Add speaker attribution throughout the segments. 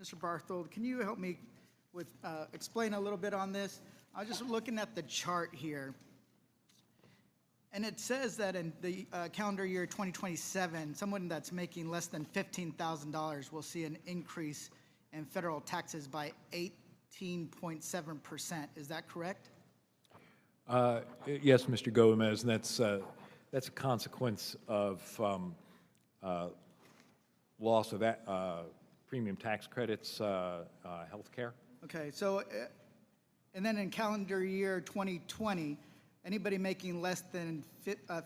Speaker 1: Mr. Barthold, can you help me with explain a little bit on this? I was just looking at the chart here, and it says that in the calendar year 2027, someone that's making less than $15,000 will see an increase in federal taxes by 18.7%. Is that correct?
Speaker 2: Yes, Mr. Gomez, and that's a consequence of loss of premium tax credits, health care.
Speaker 1: Okay, so, and then in calendar year 2020, anybody making less than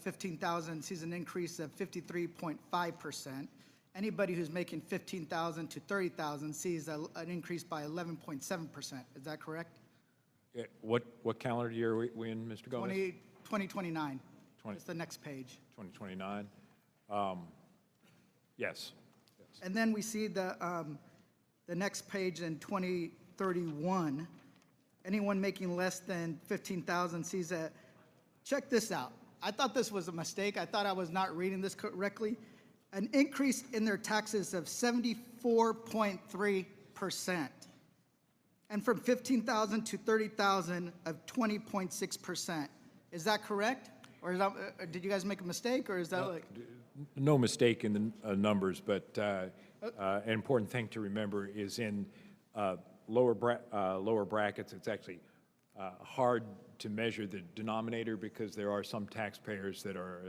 Speaker 1: 15,000 sees an increase of 53.5%. Anybody who's making 15,000 to 30,000 sees an increase by 11.7%. Is that correct?
Speaker 2: Yeah, what calendar year are we in, Mr. Gomez?
Speaker 1: 2029. It's the next page.
Speaker 2: 2029. Yes.
Speaker 1: And then we see the next page in 2031. Anyone making less than 15,000 sees a, check this out. I thought this was a mistake. I thought I was not reading this correctly. An increase in their taxes of 74.3%. And from 15,000 to 30,000 of 20.6%. Is that correct? Or is that, did you guys make a mistake, or is that like?
Speaker 2: No mistake in the numbers, but an important thing to remember is in lower brackets, it's actually hard to measure the denominator because there are some taxpayers that are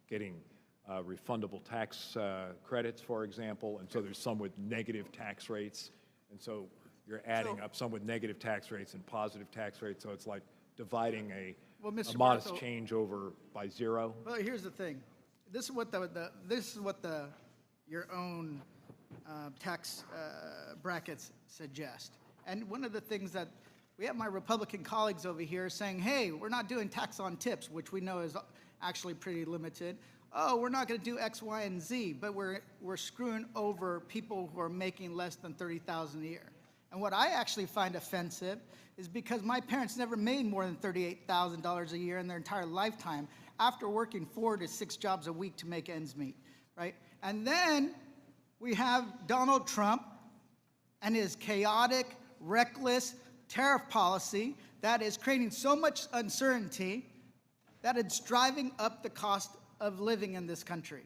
Speaker 2: getting refundable tax credits, for example, and so there's some with negative tax rates, and so you're adding up some with negative tax rates and positive tax rates, so it's like dividing a modest change over by zero.
Speaker 1: Well, here's the thing. This is what your own tax brackets suggest. And one of the things that we have my Republican colleagues over here saying, hey, we're not doing tax on tips, which we know is actually pretty limited. Oh, we're not going to do X, Y, and Z, but we're screwing over people who are making less than $30,000 a year. And what I actually find offensive is because my parents never made more than $38,000 a year in their entire lifetime after working 4 to 6 jobs a week to make ends meet, right? And then we have Donald Trump and his chaotic, reckless tariff policy that is creating so much uncertainty that it's driving up the cost of living in this country.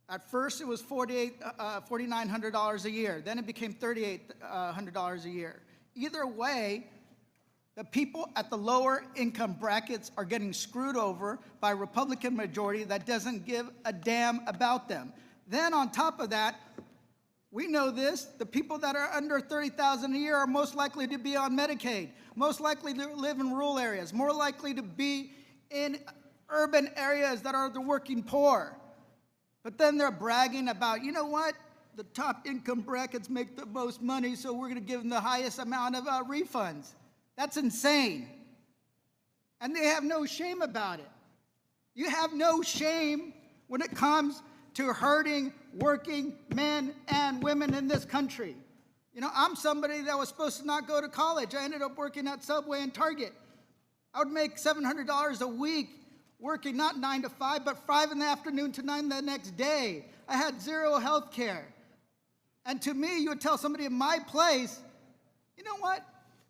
Speaker 1: At first, it was $4,900 a year. Then it became $3,800 a year. Either way, the people at the lower income brackets are getting screwed over by a Republican majority that doesn't give a damn about them. Then on top of that, we know this, the people that are under $30,000 a year are most likely to be on Medicaid, most likely to live in rural areas, more likely to be in urban areas that are the working poor. But then they're bragging about, you know what? The top income brackets make the most money, so we're going to give them the highest amount of refunds. That's insane. And they have no shame about it. You have no shame when it comes to hurting working men and women in this country. You know, I'm somebody that was supposed to not go to college. I ended up working at Subway and Target. I would make $700 a week working not 9 to 5, but 5 in the afternoon to 9 the next day. I had zero health care. And to me, you would tell somebody in my place, you know what?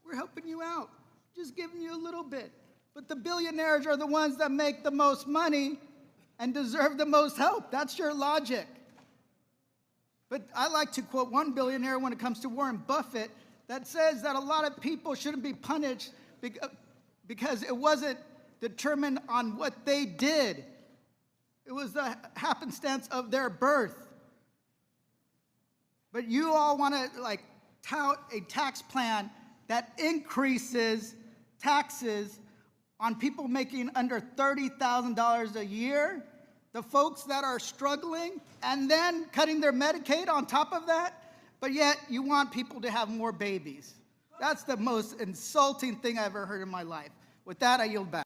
Speaker 1: We're helping you out, just giving you a little bit. But the billionaires are the ones that make the most money and deserve the most help. That's your logic. But I like to quote one billionaire when it comes to Warren Buffett that says that a lot of people shouldn't be punished because it wasn't determined on what they did. It was the happenstance of their birth. But you all want to tout a tax plan that increases taxes on people making under $30,000 a year, the folks that are struggling, and then cutting their Medicaid on top of that, but yet you want people to have more babies. That's the most insulting thing I've ever heard in my life. With that, I yield back.